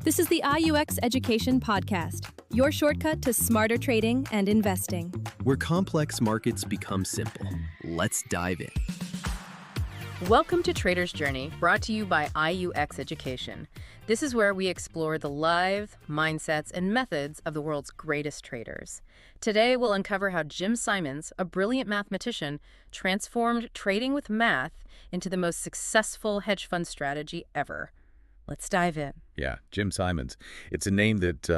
This is the IUX Education Podcast, your shortcut to smarter trading and investing. Where complex markets become simple. Let's dive in. Welcome to Trader's Journey, brought to you by IUX Education. This is where we explore the lives, mindsets, and methods of the world's greatest traders. Today, we'll uncover how Jim Simons, a brilliant mathematician, transformed trading with math into the most successful hedge fund strategy ever. Let's dive in. Yeah, Jim Simons. It's a name that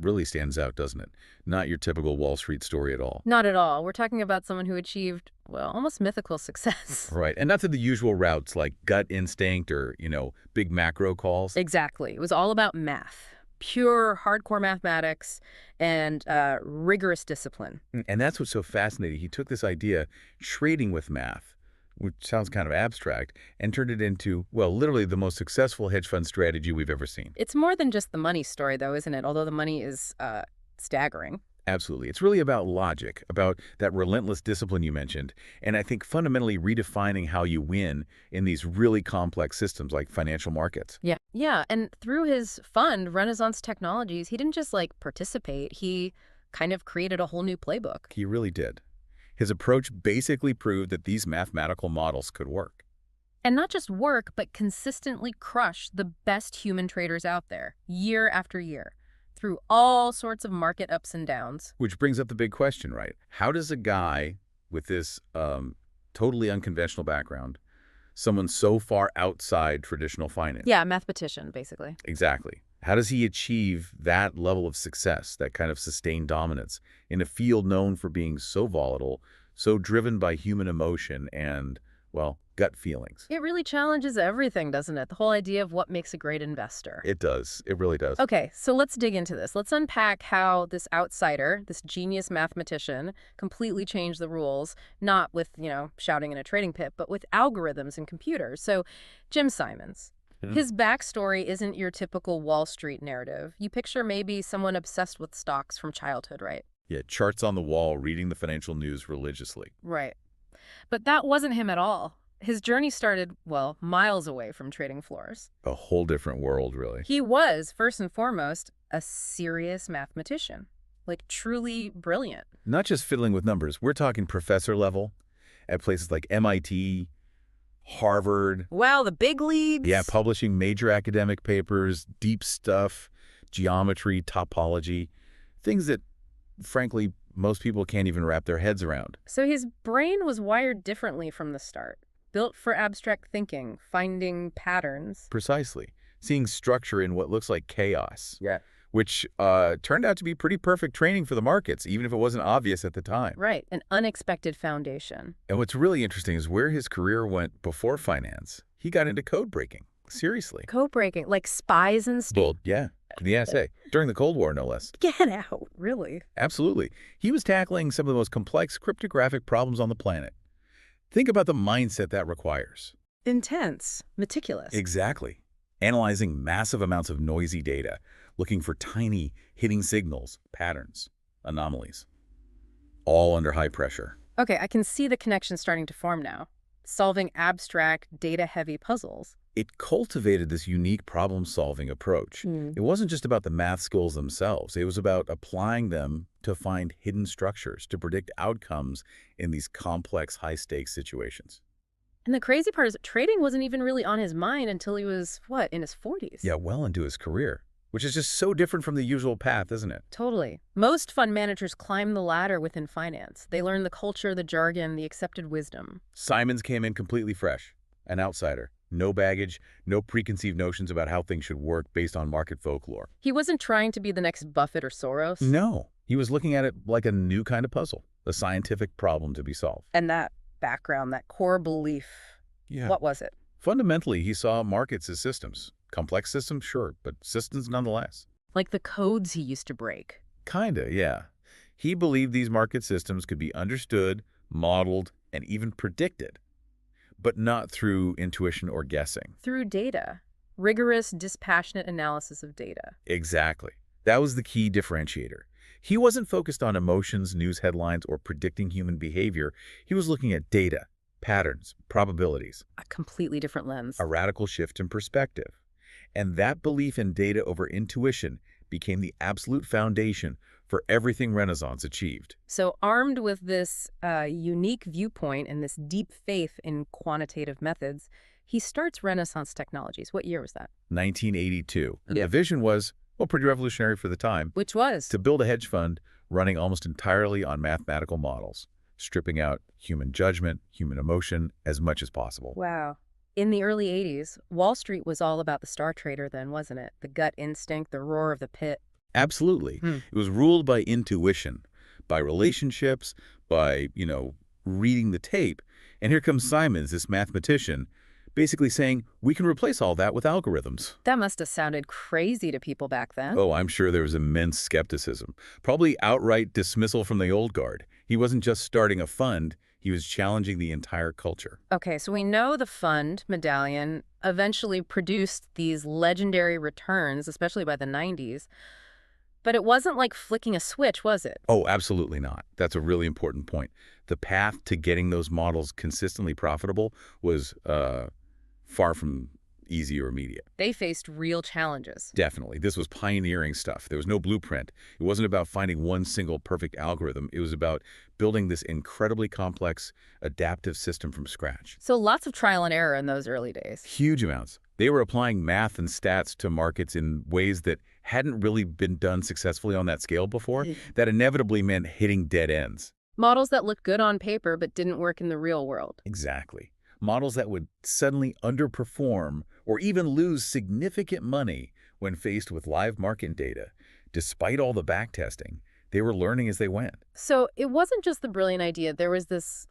really stands out, doesn't it? Not your typical Wall Street story at all. Not at all. We're talking about someone who achieved, well, almost mythical success. Right, and not to the usual routes like gut instinct or, big macro calls. Exactly. It was all about math. Pure, hardcore mathematics and rigorous discipline. And that's what's so fascinating. He took this idea, trading with math, which sounds kind of abstract, and turned it into, well, literally the most successful hedge fund strategy we've ever seen. It's more than just the money story, though, isn't it? Although the money is staggering. Absolutely. It's really about logic, about that relentless discipline you mentioned, and I think fundamentally redefining how you win in these really complex systems like financial markets. Yeah, and through his fund, Renaissance Technologies, he didn't just, participate. He kind of created a whole new playbook. He really did. His approach basically proved that these mathematical models could work. And not just work, but consistently crush the best human traders out there, year after year, through all sorts of market ups and downs. Which brings up the big question, right? How does a guy with this totally unconventional background, someone so far outside traditional finance? Yeah, a mathematician, basically. Exactly. How does he achieve that level of success, that kind of sustained dominance in a field known for being so volatile, so driven by human emotion and, well, gut feelings? It really challenges everything, doesn't it? The whole idea of what makes a great investor. It does. It really does. Okay, so let's dig into this. Let's unpack how this outsider, this genius mathematician, completely changed the rules, not with, shouting in a trading pit, but with algorithms and computers. So, Jim Simons. His backstory isn't your typical Wall Street narrative. You picture maybe someone obsessed with stocks from childhood, right? Yeah, charts on the wall, reading the financial news religiously. Right. But that wasn't him at all. His journey started, well, miles away from trading floors. A whole different world, really. He was, first and foremost, a serious mathematician. Truly brilliant. Not just fiddling with numbers. We're talking professor level at places like MIT, Harvard. Wow, the big leagues. Yeah, publishing major academic papers, deep stuff, geometry, topology, things that, frankly, most people can't even wrap their heads around. So his brain was wired differently from the start, built for abstract thinking, finding patterns. Precisely. Seeing structure in what looks like chaos. Yeah. Which turned out to be pretty perfect training for the markets, even if it wasn't obvious at the time. Right, an unexpected foundation. And what's really interesting is where his career went before finance. He got into code breaking. Seriously. Code breaking, like spies and stuff? Well, yeah, the NSA. During the Cold War, no less. Get out, really? Absolutely. He was tackling some of the most complex cryptographic problems on the planet. Think about the mindset that requires. Intense, meticulous. Exactly. Analyzing massive amounts of noisy data, looking for tiny, hidden signals, patterns, anomalies, all under high pressure. Okay, I can see the connection starting to form now. Solving abstract, data-heavy puzzles. It cultivated this unique problem-solving approach. It wasn't just about the math skills themselves. It was about applying them to find hidden structures, to predict outcomes in these complex, high-stakes situations. And the crazy part is that trading wasn't even really on his mind until he was, in his 40s? Yeah, well into his career, which is just so different from the usual path, isn't it? Totally. Most fund managers climb the ladder within finance. They learn the culture, the jargon, the accepted wisdom. Simons came in completely fresh, an outsider. No baggage, no preconceived notions about how things should work based on market folklore. He wasn't trying to be the next Buffett or Soros. No, he was looking at it like a new kind of puzzle, a scientific problem to be solved. And that background, that core belief, what was it? Fundamentally, he saw markets as systems. Complex systems, sure, but systems nonetheless. Like the codes he used to break. Kinda, yeah. He believed these market systems could be understood, modeled, and even predicted, but not through intuition or guessing. Through data. Rigorous, dispassionate analysis of data. Exactly. That was the key differentiator. He wasn't focused on emotions, news headlines, or predicting human behavior. He was looking at data, patterns, probabilities. A completely different lens. A radical shift in perspective. And that belief in data over intuition became the absolute foundation for everything Renaissance achieved. So armed with this unique viewpoint and this deep faith in quantitative methods, he starts Renaissance Technologies. What year was that? 1982. And the vision was, well, pretty revolutionary for the time. Which was? To build a hedge fund running almost entirely on mathematical models, stripping out human judgment, human emotion as much as possible. Wow. In the early 80s, Wall Street was all about the star trader then, wasn't it? The gut instinct, the roar of the pit. Absolutely. It was ruled by intuition, by relationships, by, reading the tape. And here comes Simons, this mathematician, basically saying, we can replace all that with algorithms. That must have sounded crazy to people back then. Oh, I'm sure there was immense skepticism, probably outright dismissal from the old guard. He wasn't just starting a fund, he was challenging the entire culture. Okay, so we know the fund, Medallion, eventually produced these legendary returns, especially by the 90s. But it wasn't like flicking a switch, was it? Oh, absolutely not. That's a really important point. The path to getting those models consistently profitable was far from easy or immediate. They faced real challenges. Definitely. This was pioneering stuff. There was no blueprint. It wasn't about finding one single perfect algorithm. It was about building this incredibly complex, adaptive system from scratch. So lots of trial and error in those early days. Huge amounts. They were applying math and stats to markets in ways that hadn't really been done successfully on that scale before. That inevitably meant hitting dead ends. Models that looked good on paper but didn't work in the real world. Exactly. Models that would suddenly underperform or even lose significant money when faced with live market data. Despite all the backtesting, they were learning as they went. So it wasn't just the brilliant idea. There was this,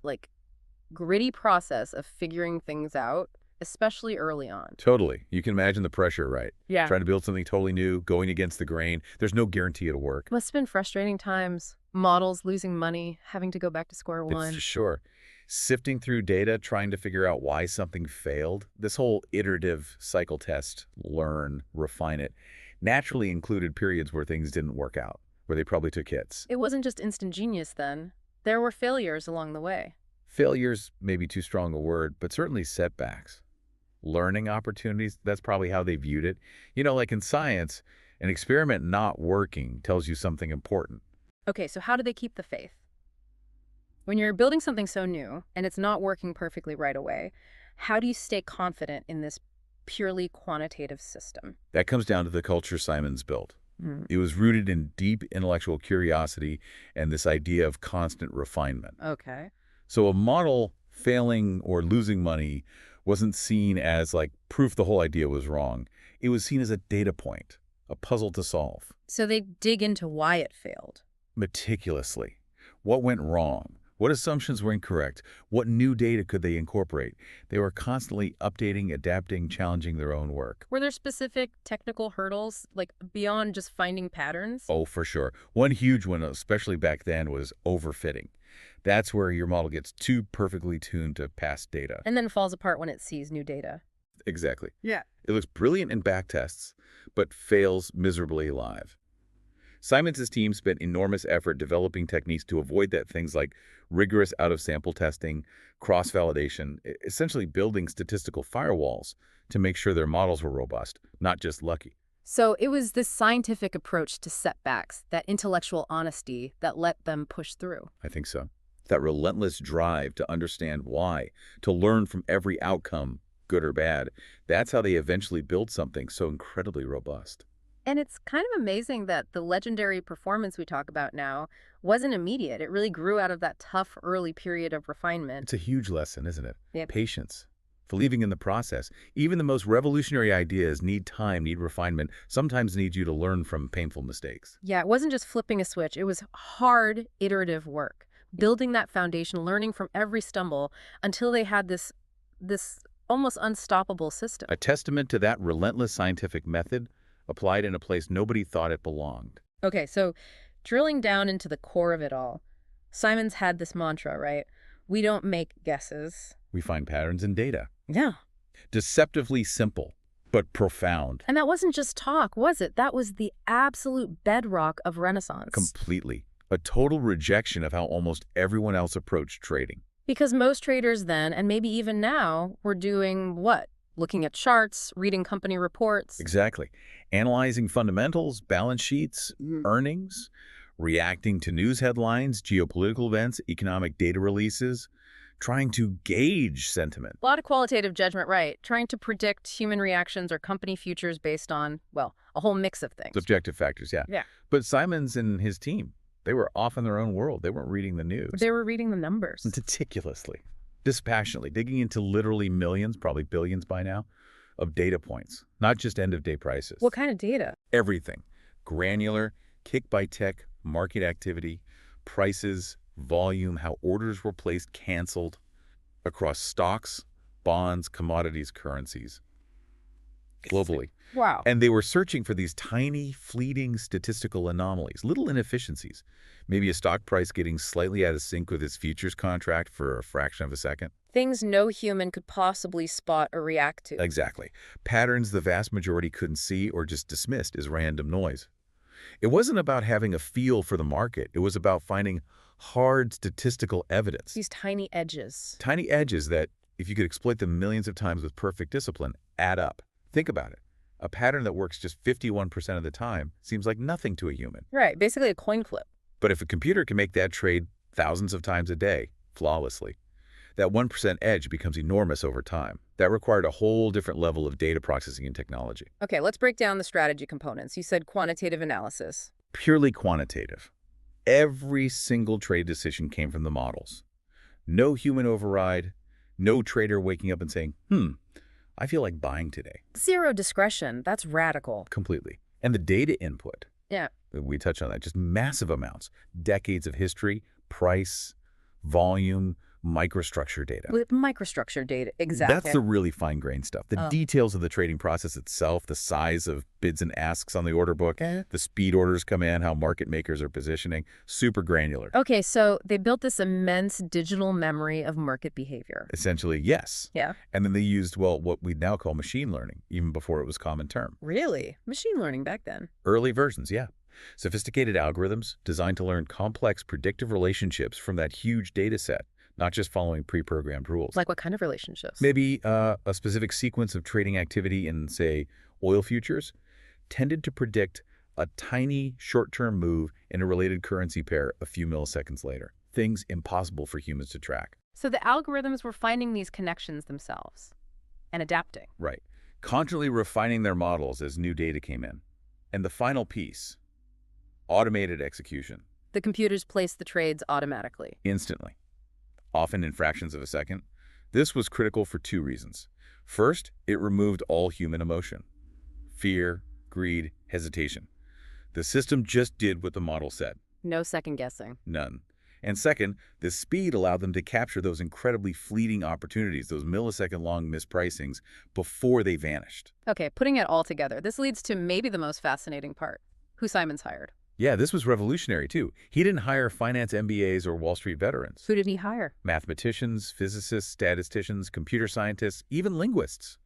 gritty process of figuring things out, especially early on. Totally. You can imagine the pressure, right? Yeah. Trying to build something totally new, going against the grain. There's no guarantee it'll work. Must have been frustrating times. Models losing money, having to go back to square one. For sure. Sifting through data, trying to figure out why something failed. This whole iterative cycle test, learn, refine it, naturally included periods where things didn't work out, where they probably took hits. It wasn't just instant genius then. There were failures along the way. Failures may be too strong a word, but certainly setbacks. Learning opportunities, that's probably how they viewed it. Like in science, an experiment not working tells you something important. Okay, so how do they keep the faith? When you're building something so new and it's not working perfectly right away, how do you stay confident in this purely quantitative system? That comes down to the culture Simons built. It was rooted in deep intellectual curiosity and this idea of constant refinement. Okay. So a model failing or losing money wasn't seen as proof the whole idea was wrong. It was seen as a data point, a puzzle to solve. So they dig into why it failed. Meticulously. What went wrong? What assumptions were incorrect? What new data could they incorporate? They were constantly updating, adapting, challenging their own work. Were there specific technical hurdles, beyond just finding patterns? Oh, for sure. One huge one, especially back then, was overfitting. That's where your model gets too perfectly tuned to past data. And then falls apart when it sees new data. Exactly. Yeah. It looks brilliant in backtests, but fails miserably live. Simons' team spent enormous effort developing techniques to avoid that, things like rigorous out-of-sample testing, cross-validation, essentially building statistical firewalls to make sure their models were robust, not just lucky. So it was this scientific approach to setbacks, that intellectual honesty that let them push through. I think so. That relentless drive to understand why, to learn from every outcome, good or bad, that's how they eventually built something so incredibly robust. And it's kind of amazing that the legendary performance we talk about now wasn't immediate. It really grew out of that tough early period of refinement. It's a huge lesson, isn't it? Yep. Patience. Believing in the process. Even the most revolutionary ideas need time, need refinement, sometimes need you to learn from painful mistakes. Yeah, it wasn't just flipping a switch. It was hard, iterative work. Building that foundation, learning from every stumble until they had this almost unstoppable system. A testament to that relentless scientific method applied in a place nobody thought it belonged. Okay, so drilling down into the core of it all, Simons had this mantra, right? We don't make guesses. We find patterns in data. Yeah. Deceptively simple, but profound. And that wasn't just talk, was it? That was the absolute bedrock of Renaissance. Completely. A total rejection of how almost everyone else approached trading. Because most traders then, and maybe even now, were doing what? looking at charts, reading company reports. Exactly. Analyzing fundamentals, balance sheets, earnings, reacting to news headlines, geopolitical events, economic data releases, trying to gauge sentiment. A lot of qualitative judgment, right. Trying to predict human reactions or company futures based on, well, a whole mix of things. Subjective factors, yeah. Yeah. But Simons and his team, they were off in their own world. They weren't reading the news. They were reading the numbers. Meticulously, dispassionately, digging into literally millions, probably billions by now, of data points, not just end-of-day prices. What kind of data? Everything. Granular, tick-by-tick, market activity, prices, volume, how orders were placed, canceled, across stocks, bonds, commodities, currencies, globally. Wow. And they were searching for these tiny, fleeting statistical anomalies, little inefficiencies. Maybe a stock price getting slightly out of sync with its futures contract for a fraction of a second. Things no human could possibly spot or react to. Exactly. Patterns the vast majority couldn't see or just dismissed as random noise. It wasn't about having a feel for the market. It was about finding hard statistical evidence. These tiny edges. Tiny edges that, if you could exploit them millions of times with perfect discipline, add up. Think about it. A pattern that works just 51% of the time seems like nothing to a human. Right, basically a coin flip. But if a computer can make that trade thousands of times a day, flawlessly, that 1% edge becomes enormous over time. That required a whole different level of data processing and technology. Okay, let's break down the strategy components. You said quantitative analysis. Purely quantitative. Every single trade decision came from the models. No human override, no trader waking up and saying, I feel like buying today. Zero discretion. That's radical. Completely. And the data input. Yeah. We touched on that. Just massive amounts. Decades of history, price, volume, microstructure data. With microstructure data, exactly. That's the really fine-grained stuff. The details of the trading process itself, the size of bids and asks on the order book, the speed orders come in, how market makers are positioning, super granular. Okay, so they built this immense digital memory of market behavior. Essentially, yes. Yeah. And then they used, well, what we now call machine learning, even before it was a common term. Really? Machine learning back then? Early versions, yeah. Sophisticated algorithms designed to learn complex predictive relationships from that huge data set, not just following pre-programmed rules. Like what kind of relationships? Maybe a specific sequence of trading activity in, say, oil futures tended to predict a tiny short-term move in a related currency pair a few milliseconds later. Things impossible for humans to track. So the algorithms were finding these connections themselves and adapting. Right. Constantly refining their models as new data came in. And the final piece, automated execution. The computers placed the trades automatically. Instantly. Often in fractions of a second. This was critical for two reasons. First, it removed all human emotion. Fear, greed, hesitation. The system just did what the model said. No second guessing. None. And second, the speed allowed them to capture those incredibly fleeting opportunities, those millisecond-long mispricings, before they vanished. Okay, putting it all together, this leads to maybe the most fascinating part. Who Simons hired. Yeah, this was revolutionary, too. He didn't hire finance MBAs or Wall Street veterans. Who did he hire? Mathematicians, physicists, statisticians, computer scientists, even linguists.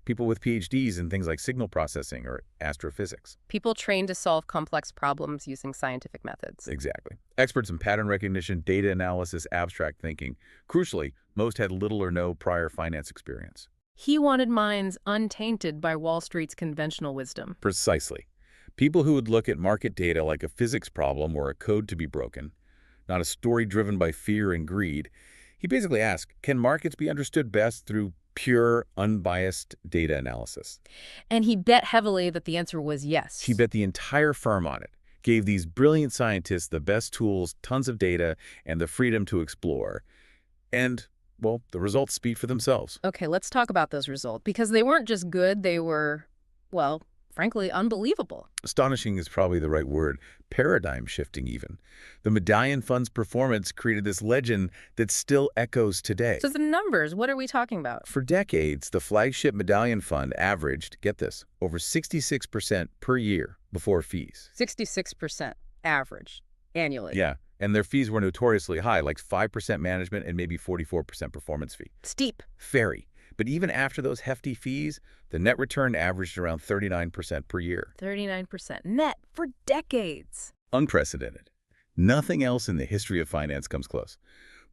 People with PhDs in things like signal processing or astrophysics. People trained to solve complex problems using scientific methods. Exactly. Experts in pattern recognition, data analysis, abstract thinking. Crucially, most had little or no prior finance experience. He wanted minds untainted by Wall Street's conventional wisdom. Precisely. People who would look at market data like a physics problem or a code to be broken, not a story driven by fear and greed. He basically asked, can markets be understood best through pure, unbiased data analysis? And he bet heavily that the answer was yes. He bet the entire firm on it, gave these brilliant scientists the best tools, tons of data, and the freedom to explore. And, well, the results speak for themselves. Okay, let's talk about those results, because they weren't just good, they were, well, frankly, unbelievable. Astonishing is probably the right word. Paradigm shifting, even. The Medallion Fund's performance created this legend that still echoes today. So the numbers, what are we talking about? For decades, the flagship Medallion Fund averaged, get this, over 66% per year before fees. 66% average annually. Yeah, and their fees were notoriously high, like 5% management and maybe 44% performance fee. Steep. Very. But even after those hefty fees, the net return averaged around 39% per year. 39% net for decades. Unprecedented. Nothing else in the history of finance comes close.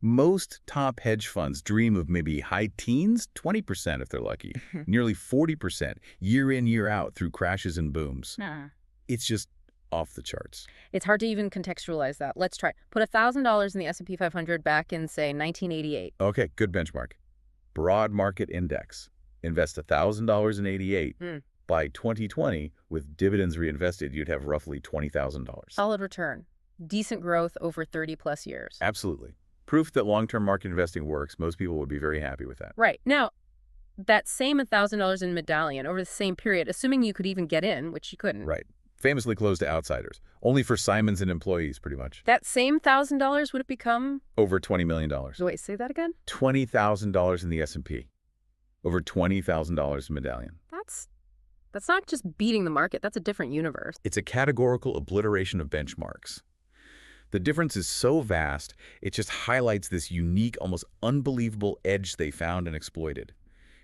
Most top hedge funds dream of maybe high teens, 20% if they're lucky, nearly 40% year in, year out through crashes and booms. It's just off the charts. It's hard to even contextualize that. Let's try. Put $1,000 in the S&P 500 back in, say, 1988. Okay, good benchmark. Broad market index. Invest $1,000 in 88. By 2020, with dividends reinvested, you'd have roughly $20,000. Solid return. Decent growth over 30-plus years. Absolutely. Proof that long-term market investing works. Most people would be very happy with that. Right. Now, that same $1,000 in Medallion over the same period, assuming you could even get in, which you couldn't. Right. Famously closed to outsiders. Only for Simons and employees, pretty much. That same $1,000 would have become? Over $20 million. Wait, say that again? $20,000 in the S&P. Over $20,000 in Medallion. That's not just beating the market. That's a different universe. It's a categorical obliteration of benchmarks. The difference is so vast, it just highlights this unique, almost unbelievable edge they found and exploited.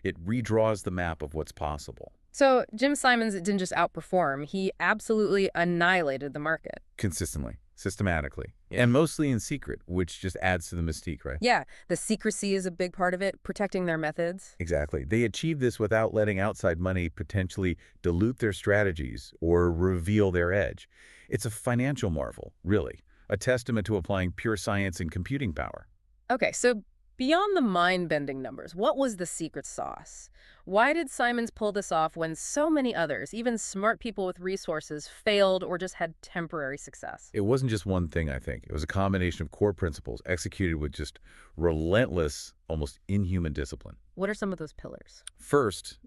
It redraws the map of what's possible. So Jim Simons didn't just outperform. He absolutely annihilated the market. Consistently, systematically, and mostly in secret, which just adds to the mystique, right? Yeah, the secrecy is a big part of it, protecting their methods. Exactly. They achieved this without letting outside money potentially dilute their strategies or reveal their edge. It's a financial marvel, really. A testament to applying pure science and computing power. Okay, so beyond the mind-bending numbers, what was the secret sauce? Why did Simons pull this off when so many others, even smart people with resources, failed or just had temporary success? It wasn't just one thing, I think. It was a combination of core principles executed with just relentless, almost inhuman discipline. What are some of those pillars? First,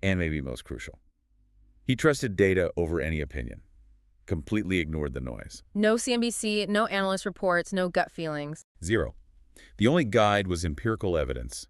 and maybe most crucial, he trusted data over any opinion. Completely ignored the noise. No CNBC, no analyst reports, no gut feelings. Zero. The only guide was empirical evidence.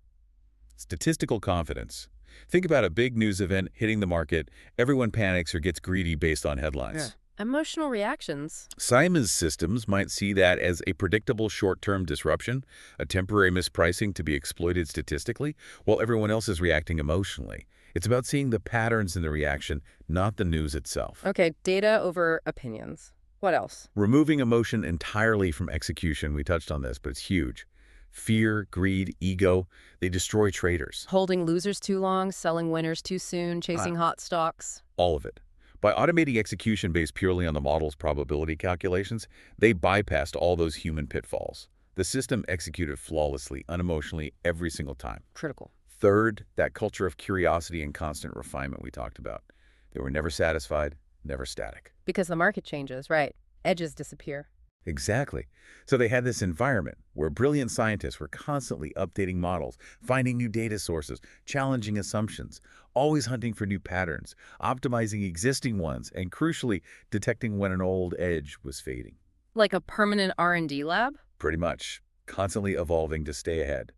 Statistical confidence. Think about a big news event hitting the market. Everyone panics or gets greedy based on headlines. Emotional reactions. Simons' systems might see that as a predictable short-term disruption, a temporary mispricing to be exploited statistically, while everyone else is reacting emotionally. It's about seeing the patterns in the reaction, not the news itself. Okay, data over opinions. What else? Removing emotion entirely from execution. We touched on this, but it's huge. Fear, greed, ego, they destroy traders. Holding losers too long, selling winners too soon, chasing hot stocks. All of it. By automating execution based purely on the model's probability calculations, they bypassed all those human pitfalls. The system executed flawlessly, unemotionally, every single time. Critical. Third, that culture of curiosity and constant refinement we talked about. They were never satisfied, never static. Because the market changes, right? Edges disappear. Exactly. So they had this environment where brilliant scientists were constantly updating models, finding new data sources, challenging assumptions, always hunting for new patterns, optimizing existing ones, and crucially, detecting when an old edge was fading. Like a permanent R&D lab? Pretty much. Constantly evolving to stay ahead.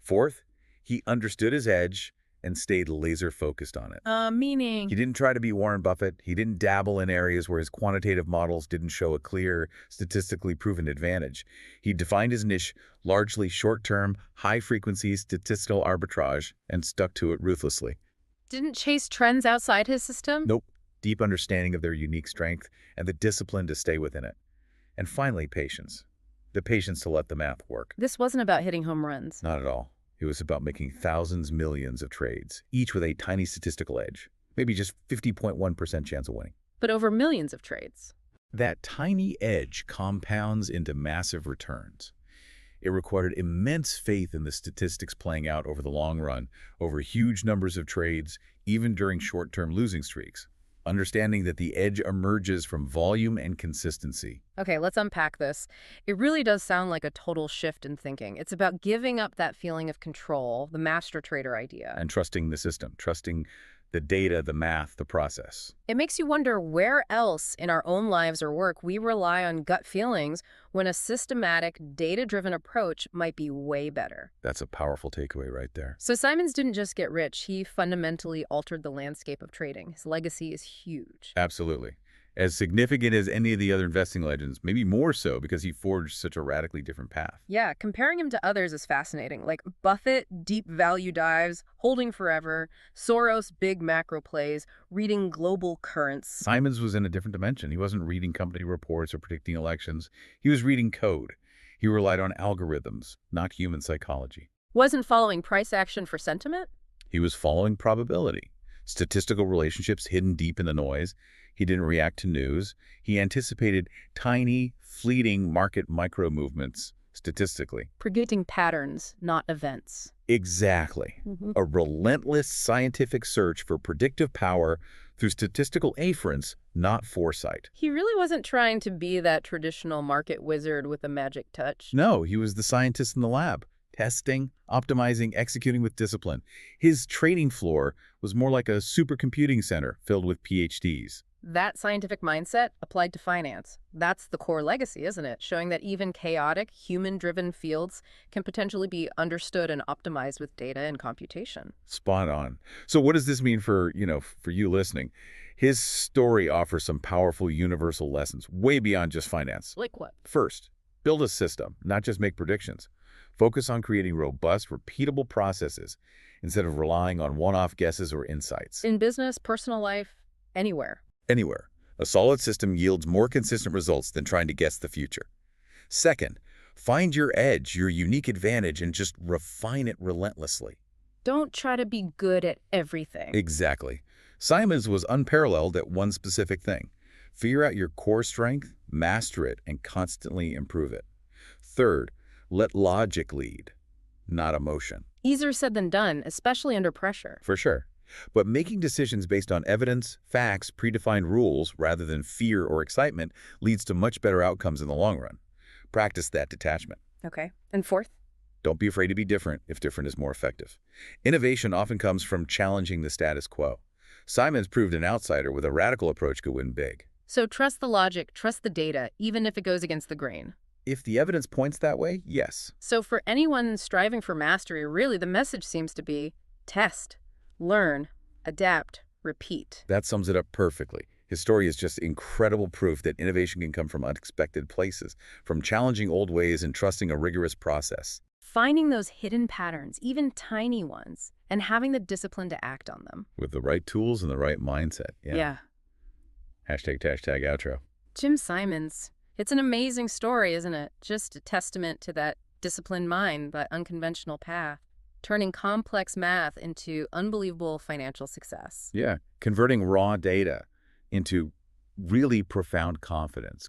Fourth, he understood his edge and stayed laser-focused on it. Meaning? He didn't try to be Warren Buffett. He didn't dabble in areas where his quantitative models didn't show a clear, statistically proven advantage. He defined his niche, largely short-term, high-frequency statistical arbitrage, and stuck to it ruthlessly. Didn't chase trends outside his system? Nope. Deep understanding of their unique strength and the discipline to stay within it. And finally, patience. The patience to let the math work. This wasn't about hitting home runs. Not at all. It was about making thousands, millions of trades, each with a tiny statistical edge, maybe just 50.1% chance of winning. But over millions of trades. That tiny edge compounds into massive returns. It required immense faith in the statistics playing out over the long run, over huge numbers of trades, even during short-term losing streaks. Understanding that the edge emerges from volume and consistency. Okay, let's unpack this. It really does sound like a total shift in thinking. It's about giving up that feeling of control, the master trader idea. And trusting the system, trusting the data, the math, the process. It makes you wonder where else in our own lives or work we rely on gut feelings when a systematic, data-driven approach might be way better. That's a powerful takeaway right there. So Simons didn't just get rich, he fundamentally altered the landscape of trading. His legacy is huge. Absolutely. As significant as any of the other investing legends, maybe more so because he forged such a radically different path. Yeah, comparing him to others is fascinating. Like Buffett, deep value dives, holding forever, Soros, big macro plays, reading global currents. Simons was in a different dimension. He wasn't reading company reports or predicting elections. He was reading code. He relied on algorithms, not human psychology. Wasn't following price action for sentiment? He was following probability, statistical relationships hidden deep in the noise. He didn't react to news. He anticipated tiny, fleeting market micro-movements statistically. Predicting patterns, not events. Exactly. A relentless scientific search for predictive power through statistical afferents, not foresight. He really wasn't trying to be that traditional market wizard with a magic touch. No, he was the scientist in the lab, testing, optimizing, executing with discipline. His trading floor was more like a supercomputing center filled with PhDs. That scientific mindset applied to finance. That's the core legacy, isn't it? Showing that even chaotic, human-driven fields can potentially be understood and optimized with data and computation. Spot on. So what does this mean for you listening? His story offers some powerful universal lessons, way beyond just finance. Like what? First, build a system, not just make predictions. Focus on creating robust, repeatable processes instead of relying on one-off guesses or insights. In business, personal life, anywhere. Anywhere. A solid system yields more consistent results than trying to guess the future. Second, find your edge, your unique advantage, and just refine it relentlessly. Don't try to be good at everything. Exactly. Simons was unparalleled at one specific thing. Figure out your core strength, master it, and constantly improve it. Third, let logic lead, not emotion. Easier said than done, especially under pressure. For sure. But making decisions based on evidence, facts, predefined rules, rather than fear or excitement leads to much better outcomes in the long run. Practice that detachment. Okay. And fourth? Don't be afraid to be different if different is more effective. Innovation often comes from challenging the status quo. Simons proved an outsider with a radical approach could win big. So trust the logic, trust the data, even if it goes against the grain. If the evidence points that way, yes. So for anyone striving for mastery, really the message seems to be test, learn, adapt, repeat. That sums it up perfectly. His story is just incredible proof that innovation can come from unexpected places, from challenging old ways and trusting a rigorous process. Finding those hidden patterns, even tiny ones, and having the discipline to act on them. With the right tools and the right mindset. Yeah. Hashtag outro. Jim Simons. It's an amazing story, isn't it? Just a testament to that disciplined mind, that unconventional path, turning complex math into unbelievable financial success. Yeah, converting raw data into really profound confidence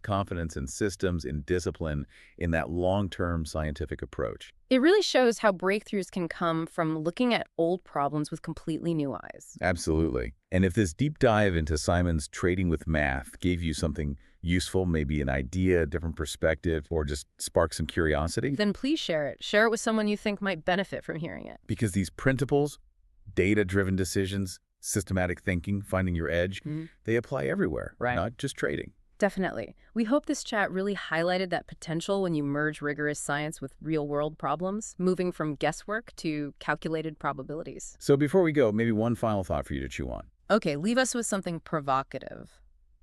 in systems, in discipline, in that long-term scientific approach. It really shows how breakthroughs can come from looking at old problems with completely new eyes. Absolutely. And if this deep dive into Simons' trading with math gave you something useful, maybe an idea, a different perspective, or just spark some curiosity, then please share it. Share it with someone you think might benefit from hearing it. Because these principles, data-driven decisions, systematic thinking, finding your edge, they apply everywhere, not just trading. Definitely. We hope this chat really highlighted that potential when you merge rigorous science with real-world problems, moving from guesswork to calculated probabilities. So before we go, maybe one final thought for you to chew on. Okay, leave us with something provocative.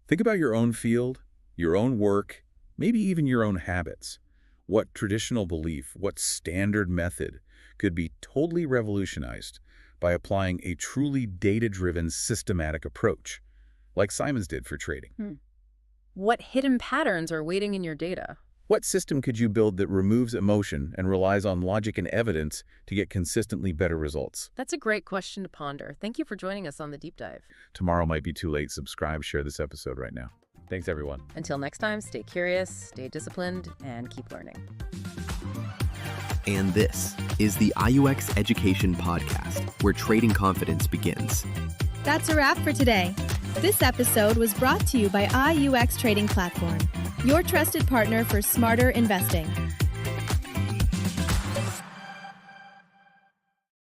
Think about your own field, your own work, maybe even your own habits. What traditional belief, what standard method could be totally revolutionized by applying a truly data-driven systematic approach, like Simons did for trading? What hidden patterns are waiting in your data? What system could you build that removes emotion and relies on logic and evidence to get consistently better results? That's a great question to ponder. Thank you for joining us on the deep dive. Tomorrow might be too late. Subscribe, share this episode right now. Thanks, everyone. Until next time, stay curious, stay disciplined, and keep learning. And this is the IUX Education Podcast, where trading confidence begins. That's a wrap for today. This episode was brought to you by IUX Trading Platform, your trusted partner for smarter investing.